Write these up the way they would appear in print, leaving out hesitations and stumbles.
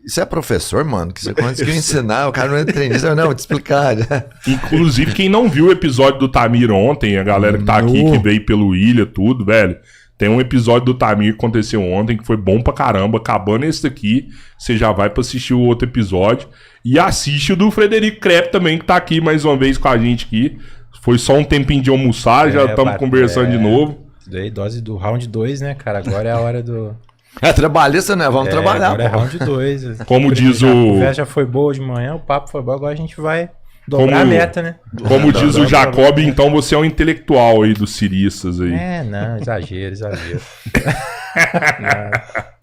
Você é professor, mano? Que você conseguiu ensinar, o cara não é treinista, não, vou te explicar. Inclusive, quem não viu o episódio do Tamir ontem, a galera que tá aqui, que veio pelo Ilha, tudo, velho. Tem um episódio do Tamir que aconteceu ontem, que foi bom pra caramba. Acabando esse daqui, você já vai pra assistir o outro episódio. E assiste o do Frederico Crepe também, que tá aqui mais uma vez com a gente aqui. Foi só um tempinho de almoçar, já estamos conversando de novo. Dei dose do round 2, né, cara? Agora é a hora do... É trabalhista, né? Vamos trabalhar. Agora é round 2. Como diz A o... conversa já foi boa de manhã, o papo foi bom, agora a gente vai dobrar a meta, né? Como diz o Jacob, então você é um intelectual aí dos ciristas aí. Não, exagero.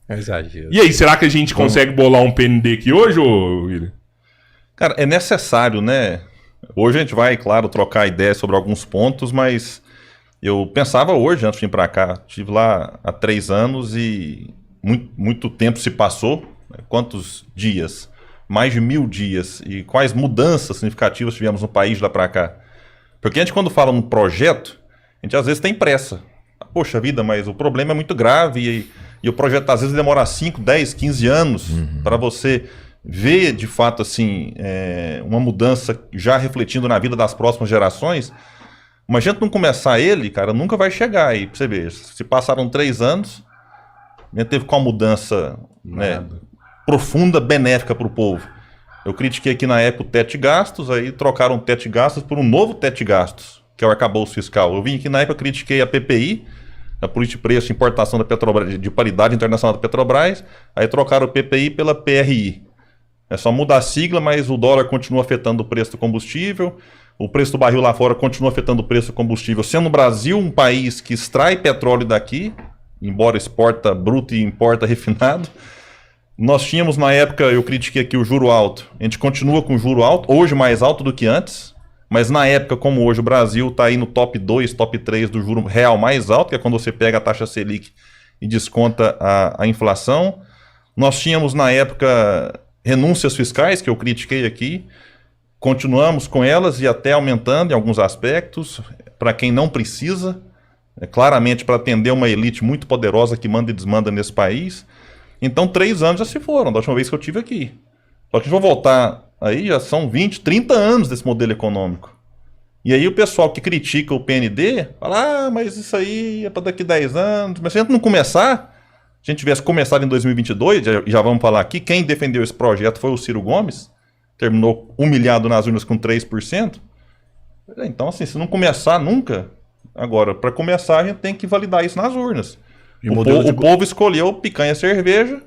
Não, exagero. E aí, será que a gente consegue bolar um PND aqui hoje, ô William? Cara, é necessário, né? Hoje a gente vai, claro, trocar ideias sobre alguns pontos, mas eu pensava hoje, antes de vir para cá, estive lá há 3 anos e muito tempo se passou. Quantos dias? Mais de 1000 dias. E quais mudanças significativas tivemos no país de lá para cá? Porque a gente, quando fala num projeto, a gente às vezes tem pressa. Poxa vida, mas o problema é muito grave e o projeto às vezes demora 5, 10, 15 anos para você ver de fato assim uma mudança já refletindo na vida das próximas gerações. Mas a gente não começar ele, cara, nunca vai chegar aí. Pra você ver, se passaram 3 anos, a gente teve com uma mudança profunda, benéfica para o povo. Eu critiquei aqui na época o teto de gastos, aí trocaram o teto de gastos por um novo teto de gastos, que é o arcabouço fiscal. Eu vim aqui na época, critiquei a PPI, a política de preço de importação da Petrobras, de paridade internacional da Petrobras, aí trocaram o PPI pela PRI. É só mudar a sigla, mas o dólar continua afetando o preço do combustível, o preço do barril lá fora continua afetando o preço do combustível. Sendo o Brasil um país que extrai petróleo daqui, embora exporta bruto e importa refinado, nós tínhamos na época, eu critiquei aqui o juro alto, a gente continua com o juro alto, hoje mais alto do que antes, mas na época como hoje o Brasil está aí no top 2, top 3 do juro real mais alto, que é quando você pega a taxa Selic e desconta a inflação. Nós tínhamos na época renúncias fiscais, que eu critiquei aqui, continuamos com elas e até aumentando em alguns aspectos, para quem não precisa, claramente para atender uma elite muito poderosa que manda e desmanda nesse país. Então 3 anos já se foram, da última vez que eu estive aqui. Só que a gente vai voltar, aí já são 20, 30 anos desse modelo econômico. E aí o pessoal que critica o PND, fala, mas isso aí é para daqui 10 anos. Mas se a gente não começar, se a gente tivesse começado em 2022, já vamos falar aqui, quem defendeu esse projeto foi o Ciro Gomes, terminou humilhado nas urnas com 3%. Então assim, se não começar nunca, agora, para começar a gente tem que validar isso nas urnas. O povo escolheu picanha e cerveja,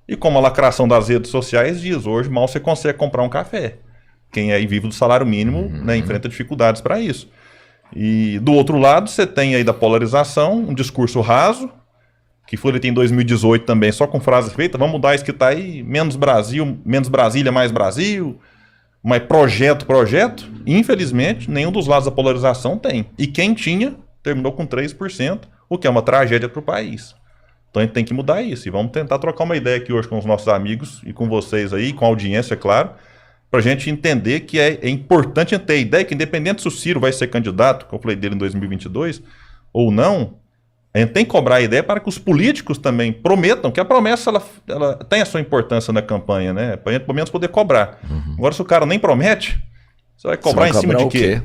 e como a lacração das redes sociais diz, hoje mal você consegue comprar um café. Quem aí vive do salário mínimo enfrenta dificuldades para isso. E do outro lado, você tem aí da polarização, um discurso raso, que foi eleito em 2018 também, só com frase feita, vamos mudar isso que está aí, menos Brasil, menos Brasília, mais Brasil, mas projeto. E, infelizmente, nenhum dos lados da polarização tem. E quem tinha, terminou com 3%, o que é uma tragédia para o país. Então a gente tem que mudar isso. E vamos tentar trocar uma ideia aqui hoje com os nossos amigos e com vocês aí, com a audiência, é claro, para a gente entender que é importante ter a ideia que, independente se o Ciro vai ser candidato, que eu falei dele em 2022, ou não, a gente tem que cobrar a ideia para que os políticos também prometam, que a promessa ela tem a sua importância na campanha, né? Para a gente pelo menos poder cobrar. Agora, se o cara nem promete, você vai cobrar em cima de quê?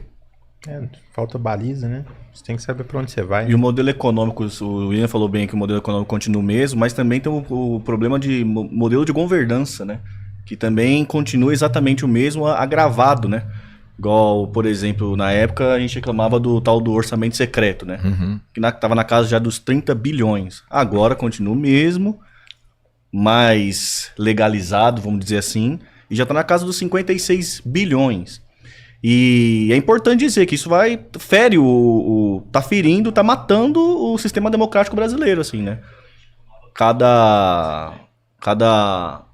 Falta baliza, né? Você tem que saber para onde você vai. E o modelo econômico, o William falou bem que o modelo econômico continua o mesmo, mas também tem o problema de modelo de governança, né? Que também continua exatamente o mesmo, agravado, né? Igual, por exemplo, na época a gente reclamava do tal do orçamento secreto, né? Que estava na casa já dos 30 bilhões. Agora continua o mesmo, mais legalizado, vamos dizer assim, e já está na casa dos 56 bilhões. E é importante dizer que isso tá ferindo, tá matando o sistema democrático brasileiro, assim, né? Cada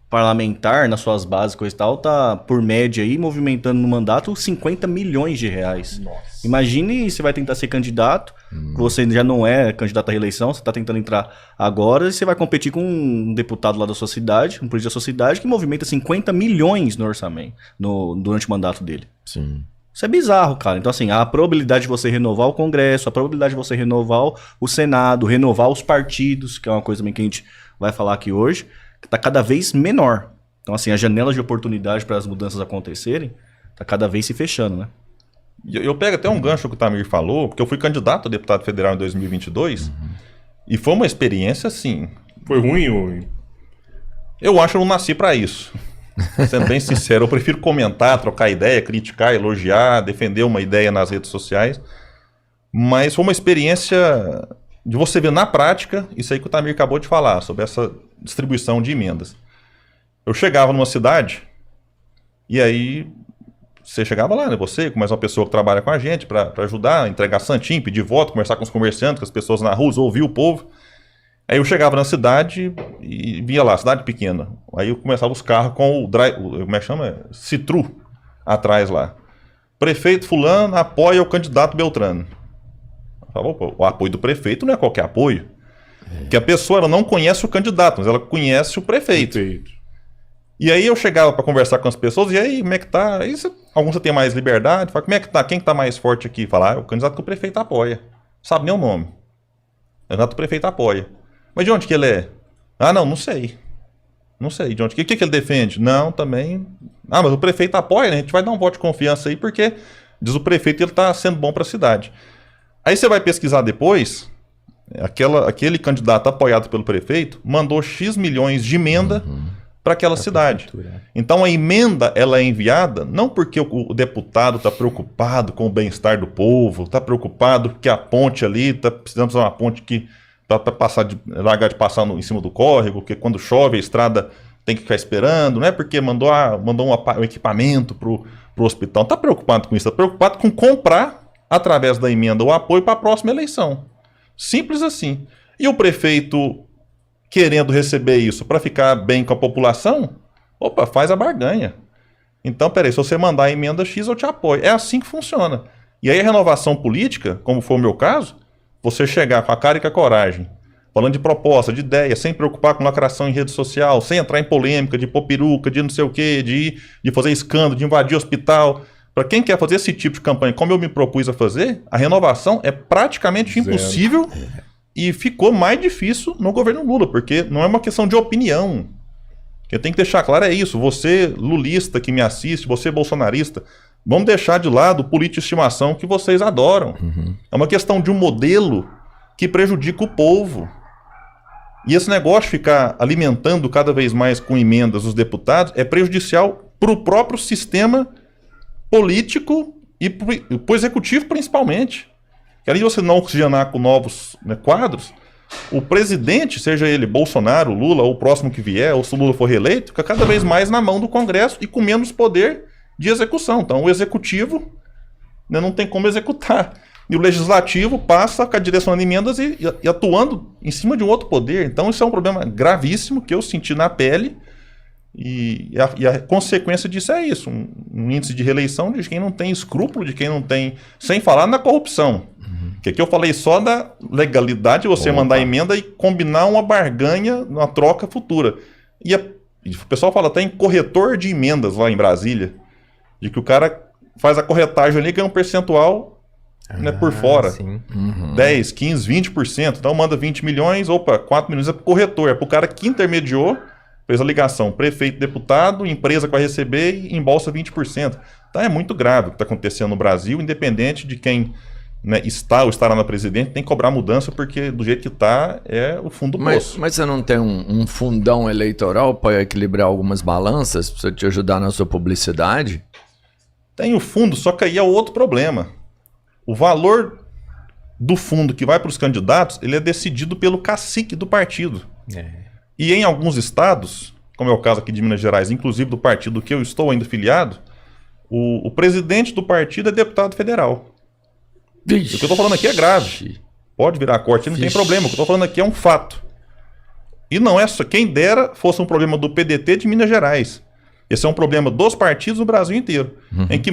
parlamentar nas suas bases, coisa e tal, tá, por média aí, movimentando no mandato 50 milhões de reais. Nossa. Imagine você vai tentar ser candidato, você já não é candidato à reeleição, você tá tentando entrar agora, e você vai competir com um deputado lá da sua cidade, um político da sua cidade, que movimenta 50 milhões no orçamento, durante o mandato dele. Sim. Isso é bizarro, cara. Então, assim, a probabilidade de você renovar o Congresso, a probabilidade de você renovar o Senado, renovar os partidos, que é uma coisa também que a gente vai falar aqui hoje, que tá cada vez menor. Então, assim, a janela de oportunidade para as mudanças acontecerem tá cada vez se fechando, né? Eu pego até um gancho que o Tamir falou, porque eu fui candidato a deputado federal em 2022, e foi uma experiência, assim... Foi ruim ou... Eu acho que eu não nasci para isso. Sendo bem sincero, eu prefiro comentar, trocar ideia, criticar, elogiar, defender uma ideia nas redes sociais. Mas foi uma experiência de você ver na prática isso aí que o Tamir acabou de falar, sobre essa distribuição de emendas. Eu chegava numa cidade, e aí você chegava lá, né? Você, com mais uma pessoa que trabalha com a gente, para ajudar, entregar santinho, pedir voto, conversar com os comerciantes, com as pessoas na rua, ouvir o povo. Aí eu chegava na cidade e via lá, cidade pequena. Aí eu começava os carros com como é que chama? Citru atrás lá. Prefeito fulano apoia o candidato Beltrano. Eu falava, opa, o apoio do prefeito não é qualquer apoio. Porque a pessoa ela não conhece o candidato, mas ela conhece o prefeito. E aí eu chegava para conversar com as pessoas, e aí, como é que tá? Aí alguns você tem mais liberdade, fala, como é que tá? Quem que tá mais forte aqui? Fala, o candidato que o prefeito apoia. Não sabe nem o nome. O candidato que o prefeito apoia. Mas de onde que ele é? Ah, não sei. Não sei de onde. O que ele defende? Não, também... Ah, mas o prefeito apoia, né? A gente vai dar um voto de confiança aí, porque diz o prefeito que ele tá sendo bom para a cidade. Aí você vai pesquisar depois, aquele candidato apoiado pelo prefeito mandou X milhões de emenda para aquela cidade. Então a emenda ela é enviada não porque o deputado está preocupado com o bem-estar do povo, está preocupado porque a ponte ali, está precisando fazer uma ponte que para largar de passar em cima do córrego, porque quando chove a estrada tem que ficar esperando, não é porque mandou um equipamento para o hospital. Não está preocupado com isso, está preocupado com comprar, através da emenda, o apoio para a próxima eleição. Simples assim. E o prefeito, querendo receber isso para ficar bem com a população, opa, faz a barganha. Então, peraí, se você mandar a emenda X, eu te apoio. É assim que funciona. E aí a renovação política, como foi o meu caso, você chegar com a cara e com a coragem, falando de proposta, de ideia, sem preocupar com lacração em rede social, sem entrar em polêmica, de pôr peruca, de não sei o quê, de fazer escândalo, de invadir hospital. Para quem quer fazer esse tipo de campanha, como eu me propus a fazer, a renovação é praticamente impossível e ficou mais difícil no governo Lula, porque não é uma questão de opinião. O que eu tenho que deixar claro é isso. Você, lulista que me assiste, você, bolsonarista, vamos deixar de lado o político de estimação que vocês adoram. É uma questão de um modelo que prejudica o povo. E esse negócio de ficar alimentando cada vez mais com emendas os deputados é prejudicial para o próprio sistema político e para o executivo principalmente. Que além de você não oxigenar com novos quadros, o presidente, seja ele Bolsonaro, Lula ou o próximo que vier, ou se o Lula for reeleito, fica cada vez mais na mão do Congresso e com menos poder de execução. Então o executivo não tem como executar. E o legislativo passa com a direção de emendas e atuando em cima de um outro poder. Então isso é um problema gravíssimo que eu senti na pele. E a consequência disso é isso, um índice de reeleição de quem não tem escrúpulo, de quem não tem... Sem falar na corrupção. Que aqui eu falei só da legalidade de você mandar emenda e combinar uma barganha, uma troca futura. E o pessoal fala até em corretor de emendas lá em Brasília. De que o cara faz a corretagem ali e ganha um percentual por fora. 10, 15, 20%. Então manda 20 milhões, 4 milhões é pro corretor. É pro cara que intermediou, fez a ligação. Prefeito, deputado, empresa que vai receber e embolsa 20%. Então é muito grave o que está acontecendo no Brasil, independente de quem está ou estará na presidente, tem que cobrar mudança, porque do jeito que está é o fundo do poço. Mas você não tem um fundão eleitoral para equilibrar algumas balanças, para te ajudar na sua publicidade? Tem o fundo, só que aí é outro problema. O valor do fundo que vai para os candidatos, ele é decidido pelo cacique do partido. E em alguns estados, como é o caso aqui de Minas Gerais, inclusive do partido que eu estou ainda filiado, o presidente do partido é deputado federal. Vixe. O que eu estou falando aqui é grave. Pode virar corte, não tem problema. O que eu estou falando aqui é um fato. E não é só... Quem dera fosse um problema do PDT de Minas Gerais. Esse é um problema dos partidos no Brasil inteiro. Em que